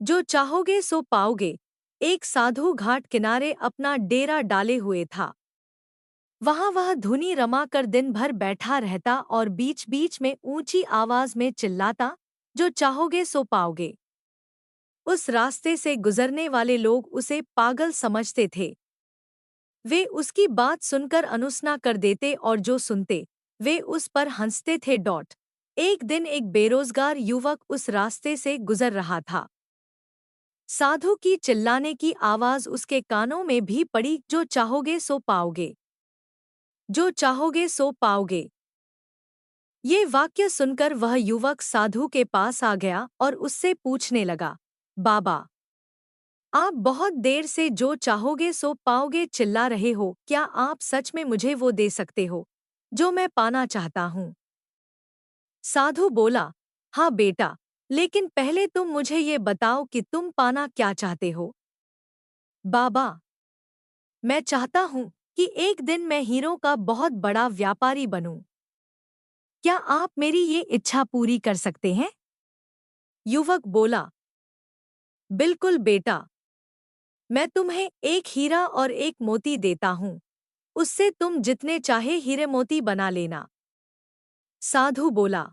जो चाहोगे सो पाओगे। एक साधु घाट किनारे अपना डेरा डाले हुए था। वहां वह धुनी रमा कर दिन भर बैठा रहता और बीच बीच में ऊंची आवाज में चिल्लाता, जो चाहोगे सो पाओगे। उस रास्ते से गुजरने वाले लोग उसे पागल समझते थे। वे उसकी बात सुनकर अनुसना कर देते और जो सुनते वे उस पर हंसते थे। एक दिन एक बेरोजगार युवक उस रास्ते से गुजर रहा था। साधु की चिल्लाने की आवाज उसके कानों में भी पड़ी, जो चाहोगे सो पाओगे। जो चाहोगे सो पाओगे। ये वाक्य सुनकर वह युवक साधु के पास आ गया और उससे पूछने लगा, बाबा, आप बहुत देर से जो चाहोगे सो पाओगे चिल्ला रहे हो, क्या आप सच में मुझे वो दे सकते हो जो मैं पाना चाहता हूँ? साधु बोला, हाँ बेटा, लेकिन पहले तुम मुझे ये बताओ कि तुम पाना क्या चाहते हो? बाबा, मैं चाहता हूँ कि एक दिन मैं हीरों का बहुत बड़ा व्यापारी बनूं। क्या आप मेरी ये इच्छा पूरी कर सकते हैं? युवक बोला, बिल्कुल बेटा, मैं तुम्हें एक हीरा और एक मोती देता हूँ। उससे तुम जितने चाहे हीरे मोती बना लेना। साधु बोला।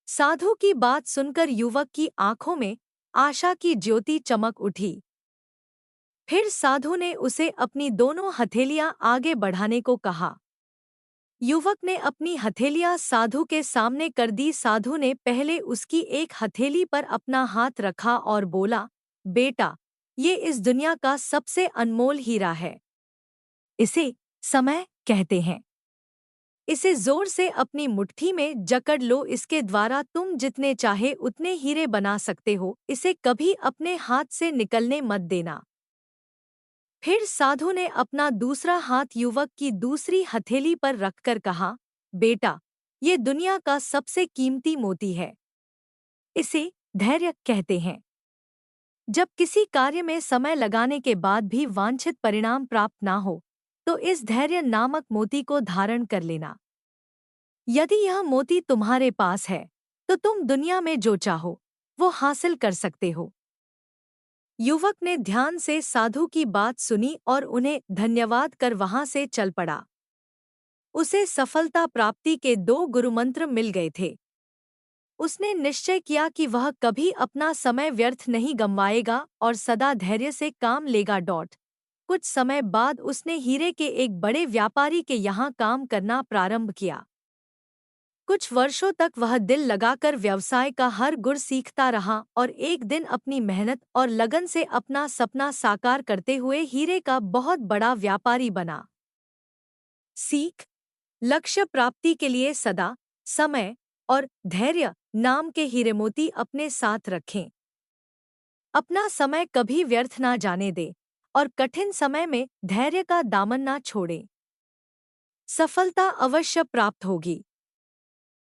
साधु की बात सुनकर युवक की आंखों में आशा की ज्योति चमक उठी। फिर साधु ने उसे अपनी दोनों हथेलियां आगे बढ़ाने को कहा। युवक ने अपनी हथेलियां साधु के सामने कर दी। साधु ने पहले उसकी एक हथेली पर अपना हाथ रखा और बोला, बेटा, ये इस दुनिया का सबसे अनमोल हीरा है। इसे समय कहते हैं। इसे जोर से अपनी मुट्ठी में जकड़ लो। इसके द्वारा तुम जितने चाहे उतने हीरे बना सकते हो। इसे कभी अपने हाथ से निकलने मत देना। फिर साधु ने अपना दूसरा हाथ युवक की दूसरी हथेली पर रखकर कहा, बेटा, ये दुनिया का सबसे कीमती मोती है। इसे धैर्य कहते हैं। जब किसी कार्य में समय लगाने के बाद भी वांछित परिणाम प्राप्त ना हो, तो इस धैर्य नामक मोती को धारण कर लेना। यदि यह मोती तुम्हारे पास है, तो तुम दुनिया में जो चाहो वो हासिल कर सकते हो। युवक ने ध्यान से साधु की बात सुनी और उन्हें धन्यवाद कर वहां से चल पड़ा। उसे सफलता प्राप्ति के 2 गुरुमंत्र मिल गए थे। उसने निश्चय किया कि वह कभी अपना समय व्यर्थ नहीं गंवाएगा और सदा धैर्य से काम लेगा। कुछ समय बाद उसने हीरे के एक बड़े व्यापारी के यहाँ काम करना प्रारंभ किया। कुछ वर्षों तक वह दिल लगाकर व्यवसाय का हर गुर सीखता रहा और एक दिन अपनी मेहनत और लगन से अपना सपना साकार करते हुए हीरे का बहुत बड़ा व्यापारी बना। सीख। लक्ष्य प्राप्ति के लिए सदा समय और धैर्य नाम के हीरे मोती अपने साथ रखें। अपना समय कभी व्यर्थ ना जाने दें और कठिन समय में धैर्य का दामन ना छोड़ें। सफलता अवश्य प्राप्त होगी।